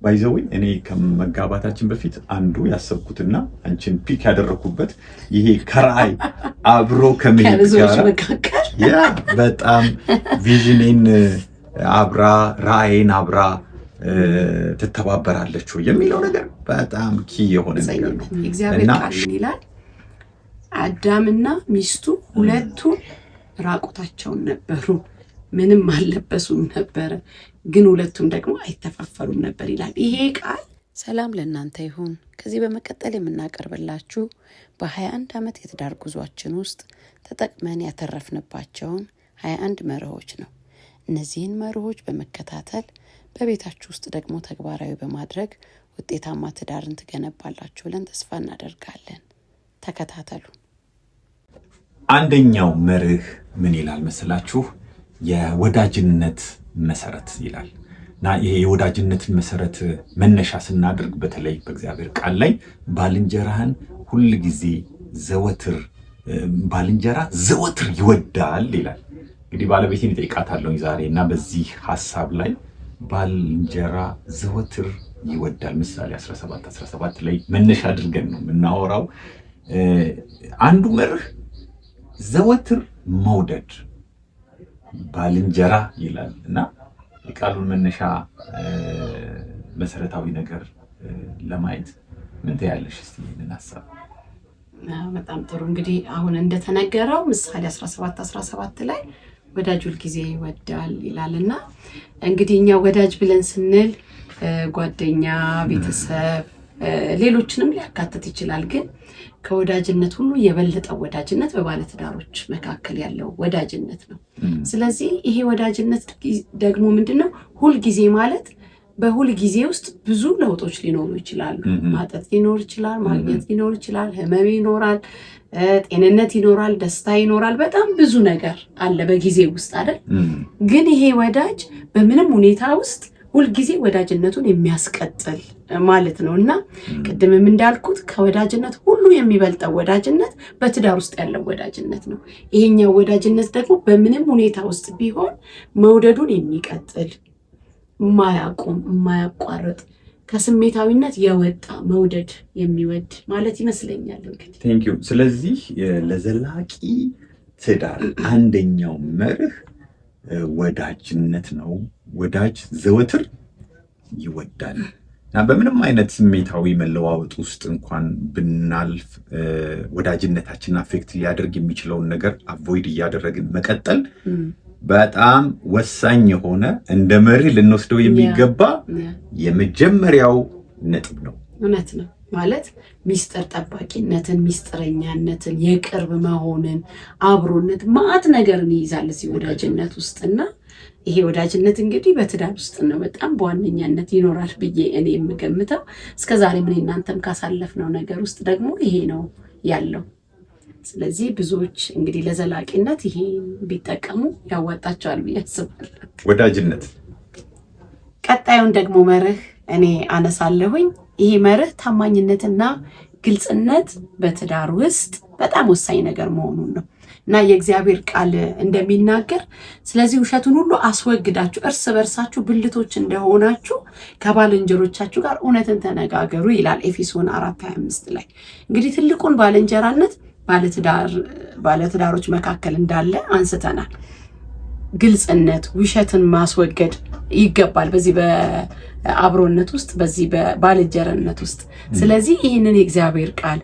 ባይዘው እኔ ከመጋባታችን በፊት አንዱ ያሰብኩትና አንቺን ፒክ ያደረኩበት ይሄ ከራይ አብሮ ከመሄድ ጋር ያ በጣም ቪዥኔን አብራ ራይን አብራ ትተባበራለች የሚለው ነገር በጣም ኪ የሆነ ነገር ነው። እግዚአብሔር ቃል ይላል አዳምና ሚስቱ ሁለቱ ራቁታቸውን ነበሩ፣ ምንም አልለበሱም ነበር፣ ግን ሁለቱም ደግሞ አይተፋፈሩም ነበር ይላል ይሄ ቃል። ሰላም ለእናንተ ይሁን። ከዚህ በመቀጠል የምናቀርብላችሁ በ21 ዓመት የትዳር ጉዟችን ውስጥ ተጠቅመን ያተረፍንባቸውን 21 መርሆች ነው። እነዚህን መርሆች በመከታተል በቤታችሁ ውስጥ ደግሞ ተግባራዊ በማድረግ ውጤታማ ትዳርን ትገነባላችሁ ብለን ተስፋ እናደርጋለን። ተከታተሉ። አንደኛው መርህ ምን ይላል መስላችሁ? የወዳጅነት መሰረት ይላል እና ይሄ የወዳጅነትን መሰረት መነሻ ስናደርግ በተለይ በእግዚአብሔር ቃል ላይ ባልንጀራህን ሁል ጊዜ ባልንጀራ ዘወትር ይወዳል ይላል። እንግዲህ ባለቤቴን እጠይቃታለሁ ዛሬ እና በዚህ ሐሳብ ላይ ባልንጀራ ዘወትር ይወዳል ምሳሌ 17 ላይ መነሻ አድርገን ነው የምናወራው። አንዱ መርህ ዘወትር መውደድ ባልንጀራ ይላል እና የቃሉን መነሻ መሰረታዊ ነገር ለማየት ምን ትያለሽ? እስቲ ምን ሐሳብ? በጣም ጥሩ። እንግዲህ አሁን እንደተነገረው ምሳሌ 17 ላይ ወዳጅ ሁል ጊዜ ይወዳል ይላልና እንግዲህ እኛ ወዳጅ ብለን ስንል ጓደኛ፣ ቤተሰብ፣ ሌሎችንም ሊያካትት ይችላል። ግን ከወዳጅነት ሁሉ የበለጠው ወዳጅነት በባለትዳሮች መካከል ያለው ወዳጅነት ነው። ስለዚህ ይሄ ወዳጅነት ደግሞ ምንድነው? ሁል ጊዜ ማለት በሁል ጊዜ ውስጥ ብዙ ለውጦች ሊኖሩ ይችላሉ። ማጣት ሊኖር ይችላል፣ ማግኘት ሊኖር ይችላል፣ ህመም ይኖራል፣ ጤንነት ይኖራል፣ ደስታ ይኖራል። በጣም ብዙ ነገር አለ በጊዜ ውስጥ አይደል? ግን ይሄ ወዳጅ በምንም ሁኔታ ውስጥ ሁል ጊዜ ወዳጅነቱን የሚያስቀጥል ማለት ነው እና ቅድምም እንዳልኩት ከወዳጅነት ሁሉ የሚበልጠው ወዳጅነት በትዳር ውስጥ ያለው ወዳጅነት ነው። ይሄኛው ወዳጅነት ደግሞ በምንም ሁኔታ ውስጥ ቢሆን መውደዱን የሚቀጥል የማያቋርጥ ከስሜታዊነት የወጣ መውደድ የሚወድ ማለት ይመስለኛል። እንግዲህ ቴንክ ዩ። ስለዚህ ለዘላቂ ትዳር አንደኛው መርህ ወዳጅነት ነው። ወዳጅ ዘወትር ይወዳል እና በምንም አይነት ስሜታዊ መለዋወጥ ውስጥ እንኳን ብናልፍ ወዳጅነታችንን አፌክት ሊያደርግ የሚችለውን ነገር አቮይድ እያደረግን መቀጠል በጣም ወሳኝ የሆነ እንደ መሪ ልንወስደው የሚገባ የመጀመሪያው ነጥብ ነው። እውነት ነው። ማለት ሚስጥር ጠባቂነትን፣ ሚስጥረኛነትን፣ የቅርብ መሆንን፣ አብሮነት ማአት ነገርን ይይዛል እዚህ ወዳጅነት ውስጥና ይሄ ወዳጅነት እንግዲህ በትዳር ውስጥ ነው በጣም በዋነኛነት ይኖራል ብዬ እኔ የምገምተው። እስከዛሬ ምን እናንተም ካሳለፍነው ነገር ውስጥ ደግሞ ይሄ ነው ያለው። ስለዚህ ብዙዎች እንግዲህ ለዘላቂነት ይሄ ቢጠቀሙ ያዋጣቸዋል ብዬ አስባለሁ። ወዳጅነት ቀጣዩን ደግሞ መርህ እኔ አነሳለሁኝ። ይሄ መርህ ታማኝነትና ግልጽነት በትዳር ውስጥ በጣም ወሳኝ ነገር መሆኑን ነው እና የእግዚአብሔር ቃል እንደሚናገር ስለዚህ ውሸቱን ሁሉ አስወግዳችሁ እርስ በርሳችሁ ብልቶች እንደሆናችሁ ከባልንጀሮቻችሁ ጋር እውነትን ተነጋገሩ ይላል ኤፌሶን 4:25 ላይ። እንግዲህ ትልቁን ባልንጀራነት ባለትዳሮች መካከል እንዳለ አንስተናል። ግልጽነት፣ ውሸትን ማስወገድ ይገባል በዚህ በአብሮነት ውስጥ፣ በዚህ በባልንጀርነት ውስጥ። ስለዚህ ይህንን የእግዚአብሔር ቃል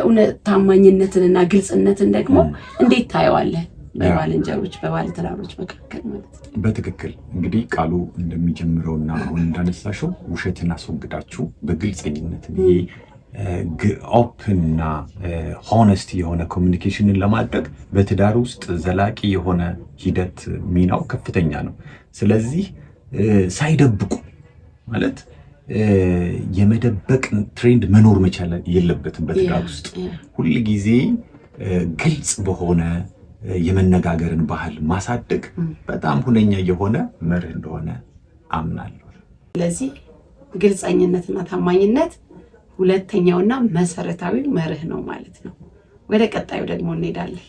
እውነት ታማኝነትንና ግልጽነትን ደግሞ እንዴት ታየዋለህ በባልንጀሮች በባለትዳሮች መካከል ማለት ነው? በትክክል እንግዲህ ቃሉ እንደሚጀምረውና አሁን እንዳነሳሽው ውሸትን አስወግዳችሁ በግልጽኝነት ይሄ ኦፕንና ሆነስት የሆነ ኮሚኒኬሽንን ለማድረግ በትዳር ውስጥ ዘላቂ የሆነ ሂደት ሚናው ከፍተኛ ነው። ስለዚህ ሳይደብቁ ማለት የመደበቅ ትሬንድ መኖር መቻል የለበትም። በትዳር ውስጥ ሁል ጊዜ ግልጽ በሆነ የመነጋገርን ባህል ማሳደግ በጣም ሁነኛ የሆነ መርህ እንደሆነ አምናለሁ። ስለዚህ ግልጸኝነትና ታማኝነት ሁለተኛውና መሰረታዊ መርህ ነው ማለት ነው። ወደ ቀጣዩ ደግሞ እንሄዳለን።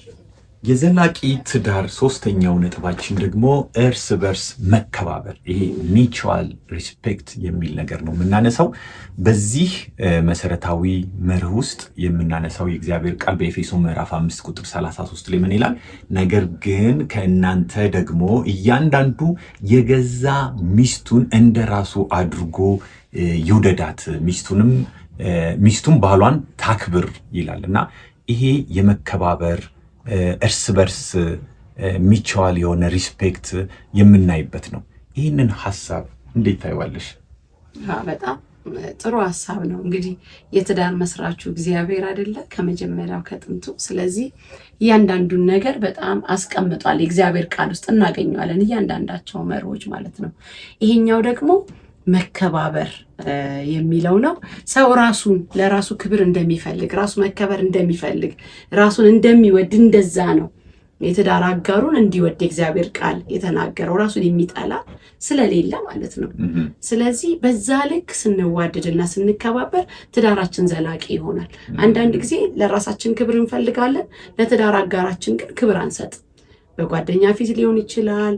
የዘላቂ ትዳር ሶስተኛው ነጥባችን ደግሞ እርስ በርስ መከባበር፣ ይሄ ሚቹዋል ሪስፔክት የሚል ነገር ነው የምናነሳው። በዚህ መሰረታዊ መርህ ውስጥ የምናነሳው የእግዚአብሔር ቃል በኤፌሶ ምዕራፍ 5 ቁጥር 33 ላይ ምን ይላል? ነገር ግን ከእናንተ ደግሞ እያንዳንዱ የገዛ ሚስቱን እንደ ራሱ አድርጎ ይውደዳት፣ ሚስቱም ባሏን ታክብር ይላል እና ይሄ የመከባበር እርስ በርስ ሚቹዋል የሆነ ሪስፔክት የምናይበት ነው። ይህንን ሀሳብ እንዴት ታይዋለሽ? በጣም ጥሩ ሀሳብ ነው። እንግዲህ የትዳር መስራቹ እግዚአብሔር አይደለ? ከመጀመሪያው ከጥንቱ። ስለዚህ እያንዳንዱን ነገር በጣም አስቀምጧል። የእግዚአብሔር ቃል ውስጥ እናገኘዋለን፣ እያንዳንዳቸው መርሆች ማለት ነው። ይሄኛው ደግሞ መከባበር የሚለው ነው። ሰው ራሱን ለራሱ ክብር እንደሚፈልግ፣ ራሱ መከበር እንደሚፈልግ፣ ራሱን እንደሚወድ እንደዛ ነው የትዳር አጋሩን እንዲወድ የእግዚአብሔር ቃል የተናገረው። ራሱን የሚጠላ ስለሌለ ማለት ነው። ስለዚህ በዛ ልክ ስንዋደድና ስንከባበር ትዳራችን ዘላቂ ይሆናል። አንዳንድ ጊዜ ለራሳችን ክብር እንፈልጋለን፣ ለትዳር አጋራችን ግን ክብር አንሰጥ። በጓደኛ ፊት ሊሆን ይችላል፣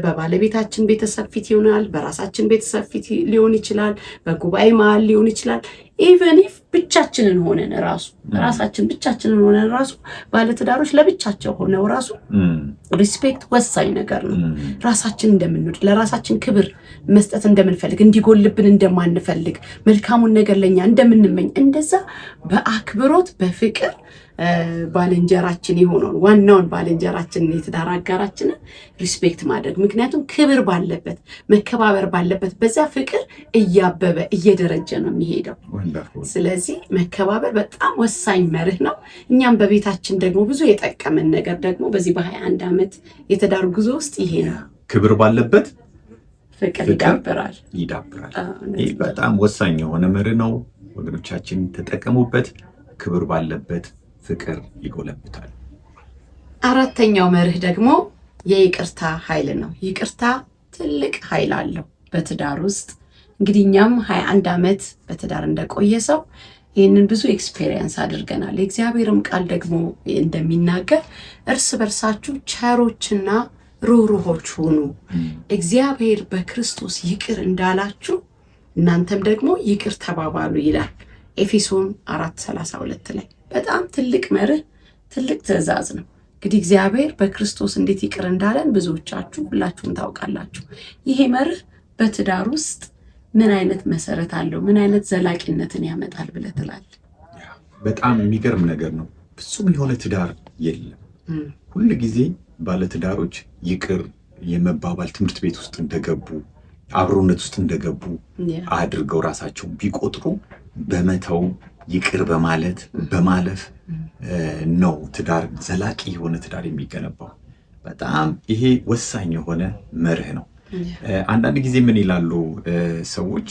በባለቤታችን ቤተሰብ ፊት ይሆናል፣ በራሳችን ቤተሰብ ፊት ሊሆን ይችላል፣ በጉባኤ መሀል ሊሆን ይችላል። ኢቨን ኢፍ ብቻችንን ሆነን ራሱ ባለትዳሮች ለብቻቸው ሆነው ራሱ ሪስፔክት ወሳኝ ነገር ነው። ራሳችን እንደምንወድ፣ ለራሳችን ክብር መስጠት እንደምንፈልግ፣ እንዲጎልብን እንደማንፈልግ፣ መልካሙን ነገር ለኛ እንደምንመኝ እንደዛ በአክብሮት በፍቅር ባልንጀራችን የሆነውን ዋናውን ባልንጀራችንን የትዳር አጋራችንን ሪስፔክት ማድረግ። ምክንያቱም ክብር ባለበት መከባበር ባለበት በዛ ፍቅር እያበበ እየደረጀ ነው የሚሄደው። ስለዚህ መከባበር በጣም ወሳኝ መርህ ነው። እኛም በቤታችን ደግሞ ብዙ የጠቀመን ነገር ደግሞ በዚህ በ21 ዓመት የትዳር ጉዞ ውስጥ ይሄ ነው። ክብር ባለበት ፍቅር ይዳብራል። ይህ በጣም ወሳኝ የሆነ መርህ ነው። ወገኖቻችን ተጠቀሙበት። ክብር ባለበት ፍቅር ይጎለብታል። አራተኛው መርህ ደግሞ የይቅርታ ኃይል ነው። ይቅርታ ትልቅ ኃይል አለው በትዳር ውስጥ። እንግዲህ እኛም 21 ዓመት በትዳር እንደቆየ ሰው ይህንን ብዙ ኤክስፔሪየንስ አድርገናል። የእግዚአብሔርም ቃል ደግሞ እንደሚናገር እርስ በርሳችሁ ቸሮችና ሩህሩሆች ሁኑ፣ እግዚአብሔር በክርስቶስ ይቅር እንዳላችሁ እናንተም ደግሞ ይቅር ተባባሉ ይላል ኤፌሶን 4:32 ላይ። በጣም ትልቅ መርህ፣ ትልቅ ትእዛዝ ነው። እንግዲህ እግዚአብሔር በክርስቶስ እንዴት ይቅር እንዳለን ብዙዎቻችሁ ሁላችሁም ታውቃላችሁ። ይሄ መርህ በትዳር ውስጥ ምን አይነት መሰረት አለው? ምን አይነት ዘላቂነትን ያመጣል ብለህ ትላለህ? በጣም የሚገርም ነገር ነው። ፍጹም የሆነ ትዳር የለም። ሁል ጊዜ ባለትዳሮች ይቅር የመባባል ትምህርት ቤት ውስጥ እንደገቡ፣ አብሮነት ውስጥ እንደገቡ አድርገው ራሳቸው ቢቆጥሩ በመተው ይቅር በማለት በማለፍ ነው ትዳር ዘላቂ የሆነ ትዳር የሚገነባው። በጣም ይሄ ወሳኝ የሆነ መርህ ነው። አንዳንድ ጊዜ ምን ይላሉ ሰዎች፣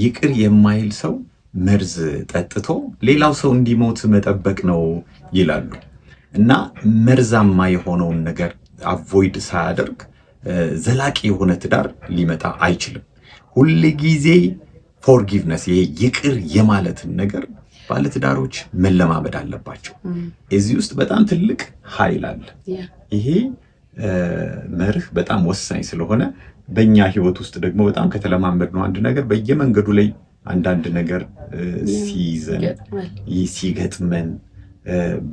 ይቅር የማይል ሰው መርዝ ጠጥቶ ሌላው ሰው እንዲሞት መጠበቅ ነው ይላሉ። እና መርዛማ የሆነውን ነገር አቮይድ ሳያደርግ ዘላቂ የሆነ ትዳር ሊመጣ አይችልም። ሁል ጊዜ ፎርጊቭነስ፣ ይሄ ይቅር የማለትን ነገር ባለትዳሮች መለማመድ አለባቸው። እዚህ ውስጥ በጣም ትልቅ ኃይል አለ። ይሄ መርህ በጣም ወሳኝ ስለሆነ በእኛ ህይወት ውስጥ ደግሞ በጣም ከተለማመድ ነው አንድ ነገር በየመንገዱ ላይ አንዳንድ ነገር ሲይዘን ሲገጥመን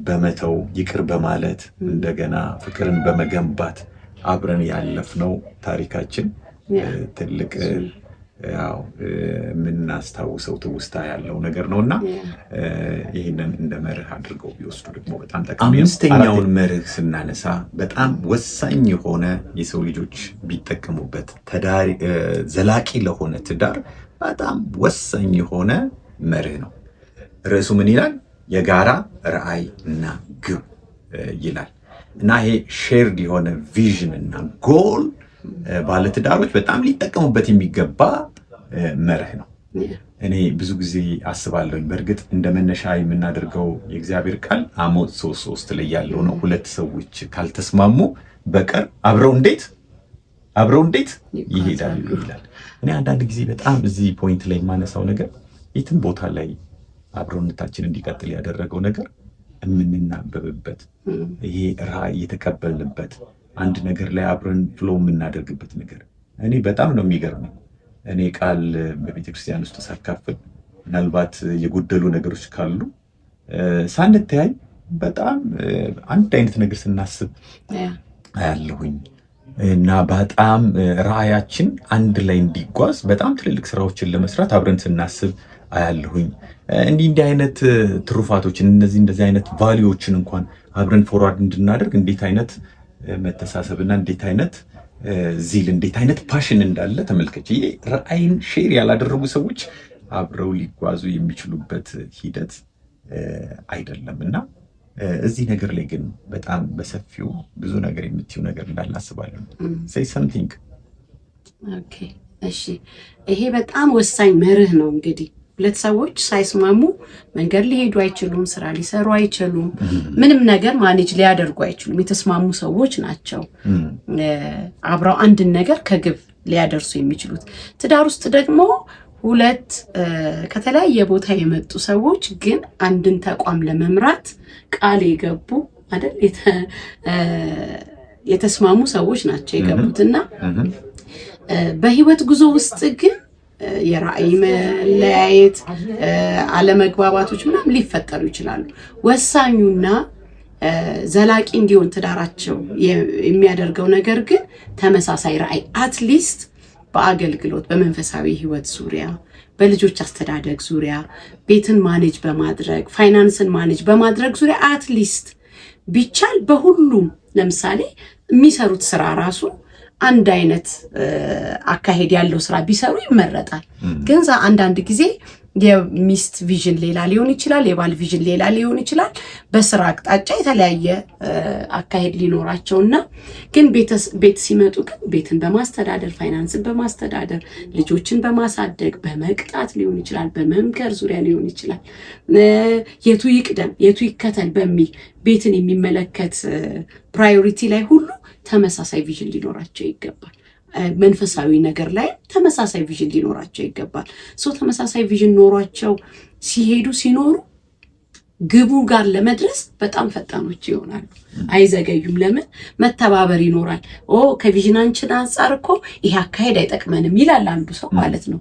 በመተው ይቅር በማለት እንደገና ፍቅርን በመገንባት አብረን ያለፍነው ታሪካችን ትልቅ ያው የምናስታውሰው ትውስታ ያለው ነገር ነውና ይህንን እንደ መርህ አድርገው ቢወስዱ ደግሞ በጣም ጠቃሚ ነው። አምስተኛውን መርህ ስናነሳ በጣም ወሳኝ የሆነ የሰው ልጆች ቢጠቀሙበት ዘላቂ ለሆነ ትዳር በጣም ወሳኝ የሆነ መርህ ነው። ርዕሱ ምን ይላል? የጋራ ራዕይ እና ግብ ይላል እና ይሄ ሼርድ የሆነ ቪዥን እና ጎል ባለትዳሮች በጣም ሊጠቀሙበት የሚገባ መርህ ነው። እኔ ብዙ ጊዜ አስባለሁኝ። በእርግጥ እንደ መነሻ የምናደርገው የእግዚአብሔር ቃል አሞጽ 3:3 ላይ ያለው ነው። ሁለት ሰዎች ካልተስማሙ በቀር አብረው እንዴት ይሄዳሉ ይላል። እኔ አንዳንድ ጊዜ በጣም እዚህ ፖይንት ላይ የማነሳው ነገር የትም ቦታ ላይ አብሮነታችን እንዲቀጥል ያደረገው ነገር የምንናበብበት ይሄ ራዕይ የተቀበልንበት አንድ ነገር ላይ አብረን ፍሎ የምናደርግበት ነገር እኔ በጣም ነው የሚገርመው። እኔ ቃል በቤተክርስቲያን ውስጥ ሳካፍል ምናልባት የጎደሉ ነገሮች ካሉ ሳንተያይ በጣም አንድ አይነት ነገር ስናስብ አያለሁኝ እና በጣም ራዕያችን አንድ ላይ እንዲጓዝ በጣም ትልልቅ ስራዎችን ለመስራት አብረን ስናስብ አያለሁኝ። እንዲህ አይነት ትሩፋቶችን እንደዚህ አይነት ቫልዩዎችን እንኳን አብረን ፎርዋርድ እንድናደርግ እንዴት አይነት መተሳሰብና እንዴት አይነት ዚል እንዴት አይነት ፓሽን እንዳለ ተመልከች። ይሄ ራዕይን ሼር ያላደረጉ ሰዎች አብረው ሊጓዙ የሚችሉበት ሂደት አይደለም እና እዚህ ነገር ላይ ግን በጣም በሰፊው ብዙ ነገር የምትይው ነገር እንዳለ አስባለሁ። say something። ኦኬ እሺ፣ ይሄ በጣም ወሳኝ መርህ ነው። እንግዲህ ሁለት ሰዎች ሳይስማሙ መንገድ ሊሄዱ አይችሉም፣ ስራ ሊሰሩ አይችሉም፣ ምንም ነገር ማኔጅ ሊያደርጉ አይችሉም። የተስማሙ ሰዎች ናቸው አብረው አንድን ነገር ከግብ ሊያደርሱ የሚችሉት። ትዳር ውስጥ ደግሞ ሁለት ከተለያየ ቦታ የመጡ ሰዎች ግን አንድን ተቋም ለመምራት ቃል የገቡ አይደል የተስማሙ ሰዎች ናቸው የገቡትና በህይወት ጉዞ ውስጥ ግን የራዕይ መለያየት፣ አለመግባባቶች ምናምን ሊፈጠሩ ይችላሉ። ወሳኙና ዘላቂ እንዲሆን ትዳራቸው የሚያደርገው ነገር ግን ተመሳሳይ ራዕይ አትሊስት በአገልግሎት በመንፈሳዊ ህይወት ዙሪያ፣ በልጆች አስተዳደግ ዙሪያ፣ ቤትን ማኔጅ በማድረግ ፋይናንስን ማኔጅ በማድረግ ዙሪያ አትሊስት ቢቻል በሁሉም ለምሳሌ የሚሰሩት ስራ ራሱ አንድ አይነት አካሄድ ያለው ስራ ቢሰሩ ይመረጣል። ግን አንዳንድ ጊዜ የሚስት ቪዥን ሌላ ሊሆን ይችላል፣ የባል ቪዥን ሌላ ሊሆን ይችላል። በስራ አቅጣጫ የተለያየ አካሄድ ሊኖራቸውና ግን ቤት ሲመጡ ግን ቤትን በማስተዳደር ፋይናንስን በማስተዳደር ልጆችን በማሳደግ በመቅጣት ሊሆን ይችላል፣ በመምከር ዙሪያ ሊሆን ይችላል። የቱ ይቅደም የቱ ይከተል በሚል ቤትን የሚመለከት ፕራዮሪቲ ላይ ሁሉ ተመሳሳይ ቪዥን ሊኖራቸው ይገባል። መንፈሳዊ ነገር ላይ ተመሳሳይ ቪዥን ሊኖራቸው ይገባል። ተመሳሳይ ቪዥን ኖሯቸው ሲሄዱ ሲኖሩ ግቡ ጋር ለመድረስ በጣም ፈጣኖች ይሆናሉ፣ አይዘገዩም። ለምን? መተባበር ይኖራል። ከቪዥናችን አንጻር እኮ ይሄ አካሄድ አይጠቅመንም ይላል አንዱ ሰው ማለት ነው።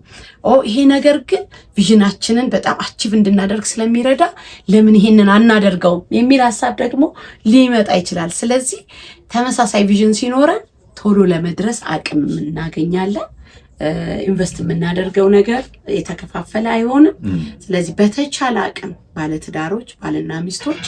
ይሄ ነገር ግን ቪዥናችንን በጣም አቺቭ እንድናደርግ ስለሚረዳ ለምን ይሄንን አናደርገውም የሚል ሀሳብ ደግሞ ሊመጣ ይችላል። ስለዚህ ተመሳሳይ ቪዥን ሲኖረን ቶሎ ለመድረስ አቅም እናገኛለን። ኢንቨስት የምናደርገው ነገር የተከፋፈለ አይሆንም። ስለዚህ በተቻለ አቅም ባለትዳሮች ባልና ሚስቶች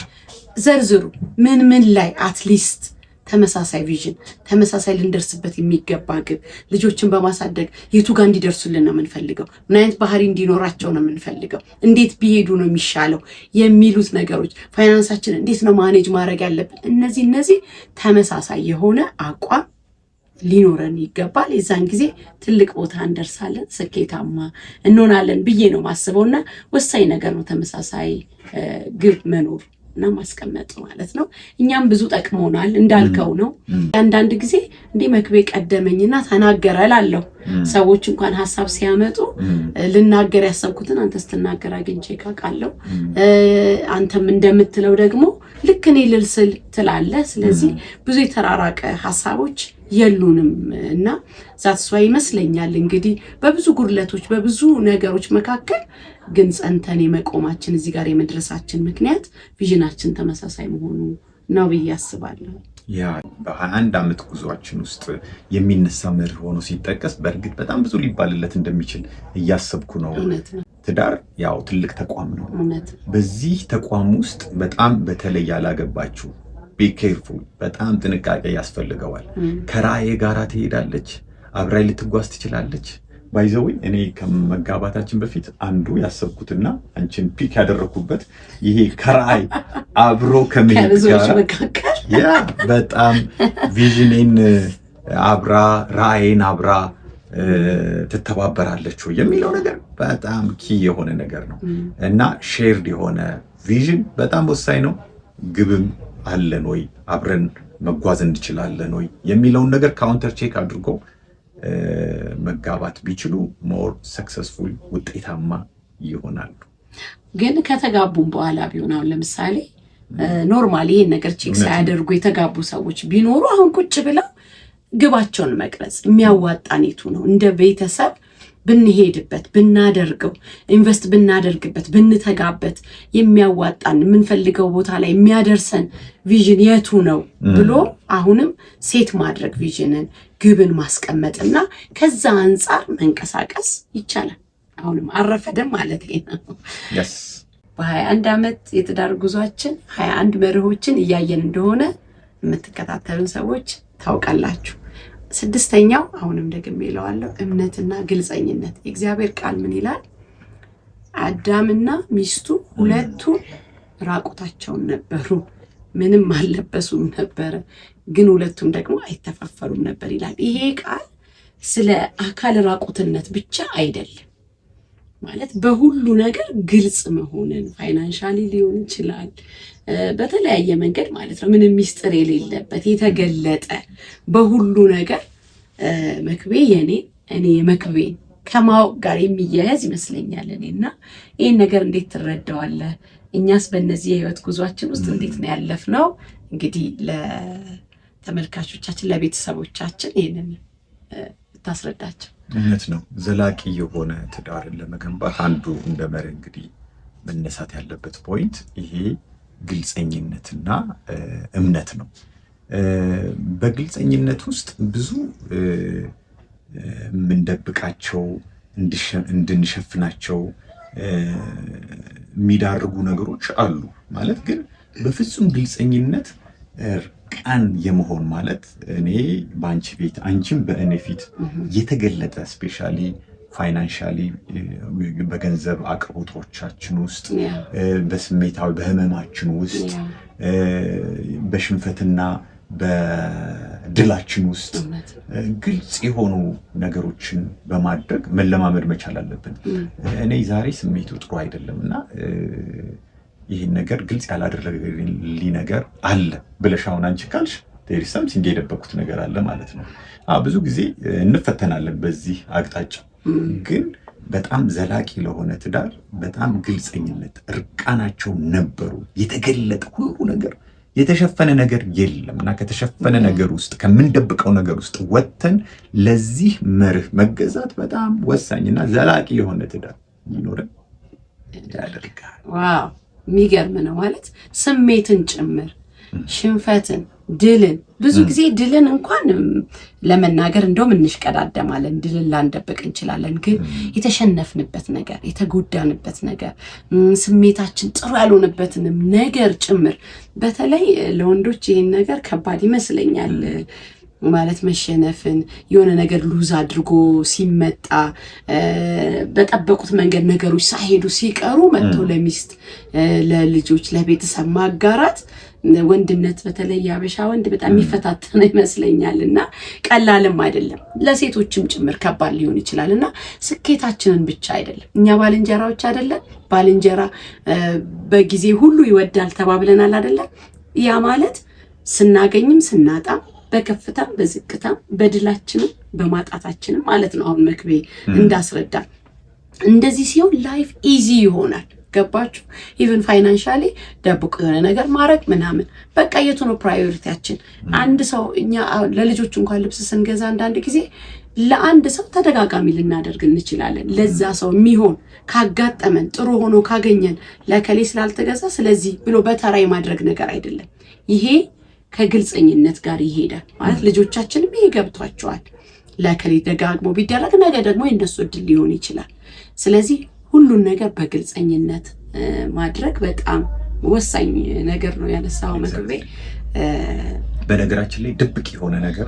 ዘርዝሩ ምን ላይ አትሊስት ተመሳሳይ ቪዥን ተመሳሳይ ልንደርስበት የሚገባ ግብ ልጆችን በማሳደግ የቱ ጋር እንዲደርሱልን ነው የምንፈልገው፣ ምን አይነት ባህሪ እንዲኖራቸው ነው የምንፈልገው፣ እንዴት ቢሄዱ ነው የሚሻለው የሚሉት ነገሮች፣ ፋይናንሳችን እንዴት ነው ማኔጅ ማድረግ ያለብን፣ እነዚህ ተመሳሳይ የሆነ አቋም ሊኖረን ይገባል። የዛን ጊዜ ትልቅ ቦታ እንደርሳለን፣ ስኬታማ እንሆናለን ብዬ ነው ማስበውና ወሳኝ ነገር ነው ተመሳሳይ ግብ መኖር እና ማስቀመጥ ማለት ነው። እኛም ብዙ ጠቅሞናል እንዳልከው ነው። አንዳንድ ጊዜ እንዲህ መክቤ ቀደመኝና ተናገረ እላለሁ። ሰዎች እንኳን ሀሳብ ሲያመጡ ልናገር ያሰብኩትን አንተ ስትናገር አግኝቼ ካቃለው አንተም እንደምትለው ደግሞ ልክ እኔ ልልስል ትላለህ። ስለዚህ ብዙ የተራራቀ ሀሳቦች የሉንም እና ዛትሷ ይመስለኛል እንግዲህ በብዙ ጉድለቶች በብዙ ነገሮች መካከል ግን ጸንተን የመቆማችን እዚህ ጋር የመድረሳችን ምክንያት ቪዥናችን ተመሳሳይ መሆኑ ነው ብዬ አስባለሁ። ያ በ21 ዓመት ጉዟችን ውስጥ የሚነሳ መርህ ሆኖ ሲጠቀስ በእርግጥ በጣም ብዙ ሊባልለት እንደሚችል እያሰብኩ ነው። ትዳር ያው ትልቅ ተቋም ነው። በዚህ ተቋም ውስጥ በጣም በተለይ ያላገባችሁ ቢ ኬርፉል፣ በጣም ጥንቃቄ ያስፈልገዋል። ከራዕይ ጋራ ትሄዳለች፣ አብራይ ልትጓዝ ትችላለች። ባይዘው እኔ ከመጋባታችን በፊት አንዱ ያሰብኩትና አንቺን ፒክ ያደረኩበት ይሄ ከራዕይ አብሮ ከመሄድ ጋር ያ በጣም ቪዥኔን አብራ ራዕይን አብራ ትተባበራለች የሚለው ነገር በጣም ኪ የሆነ ነገር ነው እና ሼርድ የሆነ ቪዥን በጣም ወሳኝ ነው። ግብም አለን ወይ አብረን መጓዝ እንችላለን ወይ የሚለውን ነገር ካውንተር ቼክ አድርጎ መጋባት ቢችሉ ሞር ሰክሰስፉል ውጤታማ ይሆናሉ። ግን ከተጋቡም በኋላ ቢሆን አሁን ለምሳሌ ኖርማሊ ይሄን ነገር ቼክ ሳያደርጉ የተጋቡ ሰዎች ቢኖሩ አሁን ቁጭ ብለው ግባቸውን መቅረጽ የሚያዋጣን የቱ ነው፣ እንደ ቤተሰብ ብንሄድበት ብናደርገው ኢንቨስት ብናደርግበት ብንተጋበት የሚያዋጣን የምንፈልገው ቦታ ላይ የሚያደርሰን ቪዥን የቱ ነው ብሎ አሁንም ሴት ማድረግ ቪዥንን ግብን ማስቀመጥና ከዛ አንጻር መንቀሳቀስ ይቻላል። አሁንም አረፈደም ማለት ነው። በ21 ዓመት የትዳር ጉዟችን 21 መርሆችን እያየን እንደሆነ የምትከታተሉን ሰዎች ታውቃላችሁ። 6ኛው አሁንም ደግሜ እለዋለሁ፣ እምነትና ግልጸኝነት። የእግዚአብሔር ቃል ምን ይላል? አዳምና ሚስቱ ሁለቱ ራቁታቸውን ነበሩ፣ ምንም አልለበሱም ነበረ፣ ግን ሁለቱም ደግሞ አይተፋፈሩም ነበር ይላል። ይሄ ቃል ስለ አካል ራቁትነት ብቻ አይደለም፣ ማለት በሁሉ ነገር ግልጽ መሆንን፣ ፋይናንሻሊ ሊሆን ይችላል፣ በተለያየ መንገድ ማለት ነው። ምንም ሚስጥር የሌለበት የተገለጠ በሁሉ ነገር መክቤ የኔ እኔ የመክቤ ከማወቅ ጋር የሚያያዝ ይመስለኛል። እኔና ይህን ነገር እንዴት ትረዳዋለህ? እኛስ በእነዚህ የህይወት ጉዟችን ውስጥ እንዴት ነው ያለፍነው? እንግዲህ ለተመልካቾቻችን ለቤተሰቦቻችን ይህንን ታስረዳቸው። እውነት ነው። ዘላቂ የሆነ ትዳርን ለመገንባት አንዱ እንደ መርህ እንግዲህ መነሳት ያለበት ፖይንት ይሄ ግልጸኝነትና እምነት ነው። በግልጸኝነት ውስጥ ብዙ የምንደብቃቸው እንድንሸፍናቸው የሚዳርጉ ነገሮች አሉ። ማለት ግን በፍጹም ግልጸኝነት እርቃን የመሆን ማለት እኔ በአንቺ ቤት አንቺም በእኔ ፊት የተገለጠ ስፔሻሊ ፋይናንሻሊ በገንዘብ አቅርቦቶቻችን ውስጥ በስሜታዊ በህመማችን ውስጥ በሽንፈትና በድላችን ውስጥ ግልጽ የሆኑ ነገሮችን በማድረግ መለማመድ መቻል አለብን። እኔ ዛሬ ስሜቱ ጥሩ አይደለም እና ይህን ነገር ግልጽ ያላደረገልኝ ነገር አለ ብለሽ አሁን አንቺ ካልሽ there is something የደበኩት ነገር አለ ማለት ነው። ብዙ ጊዜ እንፈተናለን በዚህ አቅጣጫ። ግን በጣም ዘላቂ ለሆነ ትዳር በጣም ግልጸኝነት፣ እርቃናቸው ነበሩ፣ የተገለጠ ሁሉ ነገር፣ የተሸፈነ ነገር የለም እና ከተሸፈነ ነገር ውስጥ ከምንደብቀው ነገር ውስጥ ወጥተን ለዚህ መርህ መገዛት በጣም ወሳኝና ዘላቂ የሆነ ትዳር ይኖረን ያደርጋል። ዋው የሚገርም ነው። ማለት ስሜትን ጭምር ሽንፈትን፣ ድልን ብዙ ጊዜ ድልን እንኳን ለመናገር እንደውም እንሽቀዳደማለን፣ ድልን ላንደብቅ እንችላለን። ግን የተሸነፍንበት ነገር፣ የተጎዳንበት ነገር፣ ስሜታችን ጥሩ ያልሆነበትንም ነገር ጭምር በተለይ ለወንዶች ይህን ነገር ከባድ ይመስለኛል። ማለት መሸነፍን የሆነ ነገር ሉዝ አድርጎ ሲመጣ በጠበቁት መንገድ ነገሮች ሳይሄዱ ሲቀሩ መጥቶ ለሚስት ለልጆች ለቤተሰብ ማጋራት ወንድነት በተለይ ያበሻ ወንድ በጣም የሚፈታተነ ይመስለኛል እና ቀላልም አይደለም። ለሴቶችም ጭምር ከባድ ሊሆን ይችላል እና ስኬታችንን ብቻ አይደለም እኛ ባልንጀራዎች አይደለም ባልንጀራ በጊዜ ሁሉ ይወዳል ተባብለናል አይደለም። ያ ማለት ስናገኝም ስናጣም በከፍታም በዝቅታም በድላችንም በማጣታችንም ማለት ነው። አሁን መክቤ እንዳስረዳ እንደዚህ ሲሆን ላይፍ ኢዚ ይሆናል። ገባችሁ? ኢቨን ፋይናንሻሊ ደብቆ የሆነ ነገር ማድረግ ምናምን በቃ የቱ ነው ፕራዮሪቲያችን? አንድ ሰው እኛ ለልጆች እንኳን ልብስ ስንገዛ አንዳንድ ጊዜ ለአንድ ሰው ተደጋጋሚ ልናደርግ እንችላለን። ለዛ ሰው የሚሆን ካጋጠመን ጥሩ ሆኖ ካገኘን ለከሌ ስላልተገዛ ስለዚህ ብሎ በተራ የማድረግ ነገር አይደለም። ይሄ ከግልጸኝነት ጋር ይሄዳል። ማለት ልጆቻችንም ይሄ ገብቷቸዋል። ለከሌ ደጋግሞ ቢደረግ ነገ ደግሞ የነሱ እድል ሊሆን ይችላል። ስለዚህ ሁሉን ነገር በግልጸኝነት ማድረግ በጣም ወሳኝ ነገር ነው ያነሳው መክቤ። በነገራችን ላይ ድብቅ የሆነ ነገር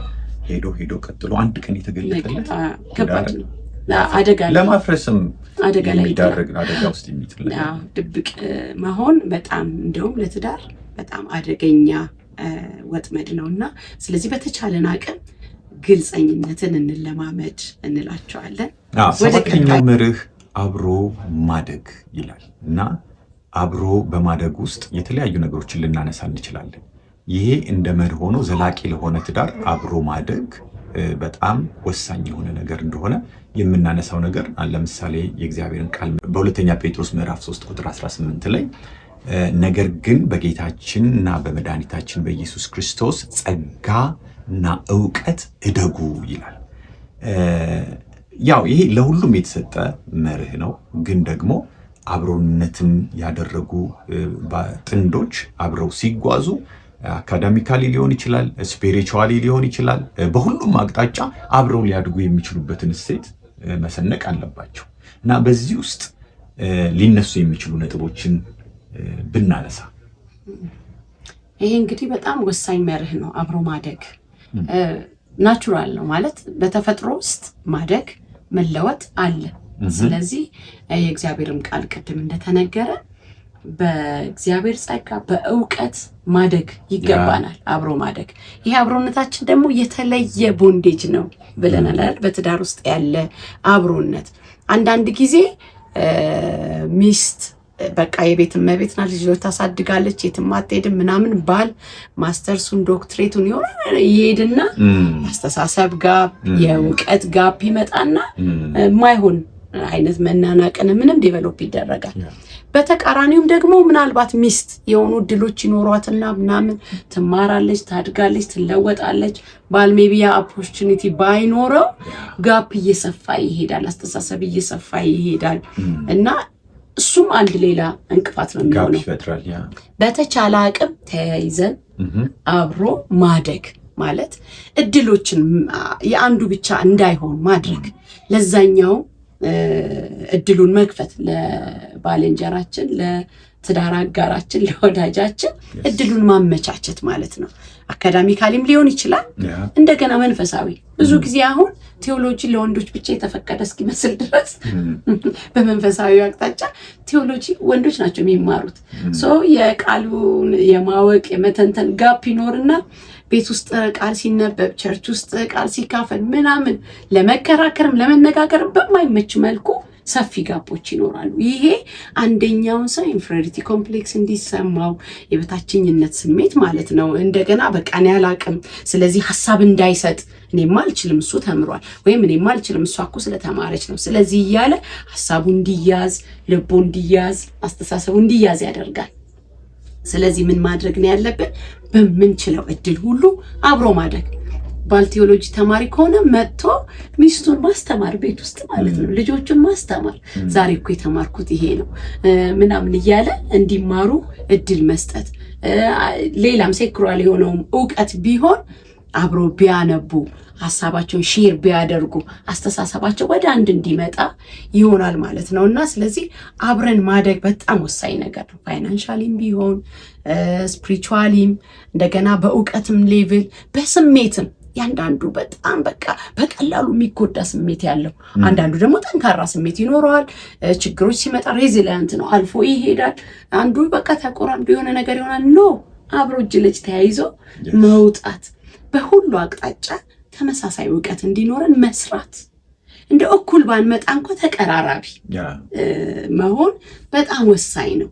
ሄዶ ቀጥሎ አንድ ቀን የተገለጠለት ከባድ ነው። አደጋ ለማፍረስም አደጋ ላይ የሚዳርግ አደጋ ውስጥ የሚጥል ድብቅ መሆን በጣም እንደውም ለትዳር በጣም አደገኛ ወጥመድ ነውና ስለዚህ በተቻለን አቅም ግልጸኝነትን እንለማመድ እንላቸዋለን። ሰባተኛው መርህ አብሮ ማደግ ይላል እና አብሮ በማደግ ውስጥ የተለያዩ ነገሮችን ልናነሳ እንችላለን። ይሄ እንደ መርህ ሆኖ ዘላቂ ለሆነ ትዳር አብሮ ማደግ በጣም ወሳኝ የሆነ ነገር እንደሆነ የምናነሳው ነገር ለምሳሌ የእግዚአብሔርን ቃል በሁለተኛ ጴጥሮስ ምዕራፍ 3 ቁጥር 18 ላይ ነገር ግን በጌታችን እና በመድኃኒታችን በኢየሱስ ክርስቶስ ጸጋና ዕውቀት እደጉ ይላል። ያው ይሄ ለሁሉም የተሰጠ መርህ ነው። ግን ደግሞ አብሮነትን ያደረጉ ጥንዶች አብረው ሲጓዙ አካዳሚካሊ ሊሆን ይችላል፣ ስፒሪቹዋሊ ሊሆን ይችላል፣ በሁሉም አቅጣጫ አብረው ሊያድጉ የሚችሉበትን እሴት መሰነቅ አለባቸው እና በዚህ ውስጥ ሊነሱ የሚችሉ ነጥቦችን ብናነሳ ይሄ እንግዲህ በጣም ወሳኝ መርህ ነው። አብሮ ማደግ ናቹራል ነው ማለት በተፈጥሮ ውስጥ ማደግ መለወጥ አለ። ስለዚህ የእግዚአብሔርም ቃል ቅድም እንደተነገረ በእግዚአብሔር ጸጋ በእውቀት ማደግ ይገባናል። አብሮ ማደግ ይሄ አብሮነታችን ደግሞ የተለየ ቦንዴጅ ነው ብለናል አይደል? በትዳር ውስጥ ያለ አብሮነት አንዳንድ ጊዜ ሚስት በቃ የቤት እመቤት ናት፣ ልጆች ታሳድጋለች፣ የትም አትሄድም ምናምን፣ ባል ማስተርሱን ዶክትሬቱን ይሄድና አስተሳሰብ ጋር የእውቀት ጋፕ ይመጣና ማይሆን አይነት መናናቅን ምንም ዴቨሎፕ ይደረጋል። በተቃራኒውም ደግሞ ምናልባት ሚስት የሆኑ እድሎች ይኖሯትና ምናምን ትማራለች፣ ታድጋለች፣ ትለወጣለች። ባል ሜቢ ያ ኦፖርቹኒቲ ባይኖረው ጋፕ እየሰፋ ይሄዳል፣ አስተሳሰብ እየሰፋ ይሄዳል እና እሱም አንድ ሌላ እንቅፋት ነው የሚሆነው። በተቻለ አቅም ተያይዘን አብሮ ማደግ ማለት እድሎችን የአንዱ ብቻ እንዳይሆን ማድረግ፣ ለዛኛው እድሉን መክፈት፣ ለባልንጀራችን፣ ለትዳር አጋራችን፣ ለወዳጃችን እድሉን ማመቻቸት ማለት ነው። አካዳሚካሊም ሊሆን ይችላል፣ እንደገና መንፈሳዊ። ብዙ ጊዜ አሁን ቴዎሎጂ ለወንዶች ብቻ የተፈቀደ እስኪመስል ድረስ በመንፈሳዊ አቅጣጫ ቴዎሎጂ ወንዶች ናቸው የሚማሩት። የቃሉን የማወቅ የመተንተን ጋፕ ይኖርና ቤት ውስጥ ቃል ሲነበብ ቸርች ውስጥ ቃል ሲካፈል ምናምን ለመከራከርም ለመነጋገርም በማይመች መልኩ ሰፊ ጋፖች ይኖራሉ። ይሄ አንደኛውን ሰው ኢንፌሪቲ ኮምፕሌክስ እንዲሰማው የበታችኝነት ስሜት ማለት ነው። እንደገና በቃ እኔ አላቅም፣ ስለዚህ ሀሳብ እንዳይሰጥ እኔማ አልችልም እሱ ተምሯል፣ ወይም እኔማ አልችልም እሷ እኮ ስለተማረች ነው፣ ስለዚህ እያለ ሀሳቡ እንዲያዝ፣ ልቡ እንዲያዝ፣ አስተሳሰቡ እንዲያዝ ያደርጋል። ስለዚህ ምን ማድረግ ነው ያለብን? በምንችለው እድል ሁሉ አብሮ ማደግ። ባል ቴዎሎጂ ተማሪ ከሆነ መጥቶ ሚስቱን ማስተማር ቤት ውስጥ ማለት ነው፣ ልጆቹን ማስተማር፣ ዛሬ እኮ የተማርኩት ይሄ ነው ምናምን እያለ እንዲማሩ እድል መስጠት። ሌላም ሴኩራል የሆነውም እውቀት ቢሆን አብሮ ቢያነቡ፣ ሀሳባቸውን ሼር ቢያደርጉ፣ አስተሳሰባቸው ወደ አንድ እንዲመጣ ይሆናል ማለት ነው እና ስለዚህ አብረን ማደግ በጣም ወሳኝ ነገር ነው። ፋይናንሻሊም ቢሆን ስፒሪቹዋሊም፣ እንደገና በእውቀትም ሌቭል፣ በስሜትም ያንዳንዱ በጣም በቃ በቀላሉ የሚጎዳ ስሜት ያለው፣ አንዳንዱ ደግሞ ጠንካራ ስሜት ይኖረዋል። ችግሮች ሲመጣ ሬዚሊያንት ነው፣ አልፎ ይሄዳል። አንዱ በቃ ተቆራምዶ የሆነ ነገር ይሆናል። ኖ አብሮ እጅ ለእጅ ተያይዞ መውጣት፣ በሁሉ አቅጣጫ ተመሳሳይ እውቀት እንዲኖረን መስራት፣ እንደ እኩል ባንመጣ እንኳ ተቀራራቢ መሆን በጣም ወሳኝ ነው።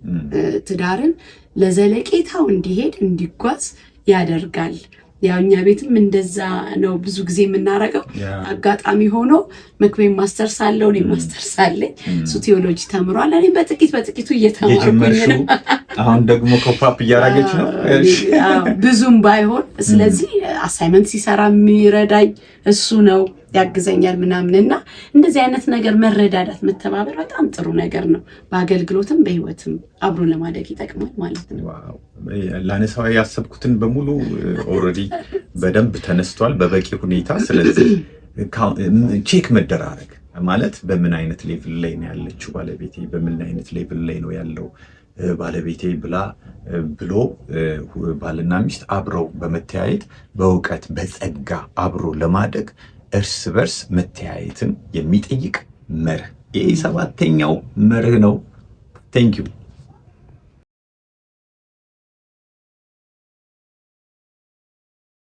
ትዳርን ለዘለቄታው እንዲሄድ እንዲጓዝ ያደርጋል። ያው እኛ ቤትም እንደዛ ነው ብዙ ጊዜ የምናረገው። አጋጣሚ ሆኖ መክቤም ማስተርስ አለው፣ እኔም ማስተርስ አለኝ። እሱ ቴዎሎጂ ተምሯል፣ እኔም በጥቂቱ እየተማርኩኝ ነው። አሁን ደግሞ ኮፓፕ እያደረገች ነው ብዙም ባይሆን። ስለዚህ አሳይመንት ሲሰራ የሚረዳኝ እሱ ነው፣ ያግዘኛል ምናምንና እንደዚህ አይነት ነገር መረዳዳት፣ መተባበር በጣም ጥሩ ነገር ነው። በአገልግሎትም በህይወትም አብሮ ለማደግ ይጠቅማል ማለት ነው። ላነሳው ያሰብኩትን በሙሉ ኦልሬዲ በደንብ ተነስቷል በበቂ ሁኔታ። ስለዚህ ቼክ መደራረግ ማለት በምን አይነት ሌቭል ላይ ነው ያለችው ባለቤቴ፣ በምን አይነት ሌቭል ላይ ነው ያለው ባለቤቴ ብሎ ባልና ሚስት አብረው በመተያየት በእውቀት በጸጋ አብሮ ለማደግ እርስ በርስ መተያየትን የሚጠይቅ መርህ። ይህ 7ኛው መርህ ነው። ቴንክ ዩ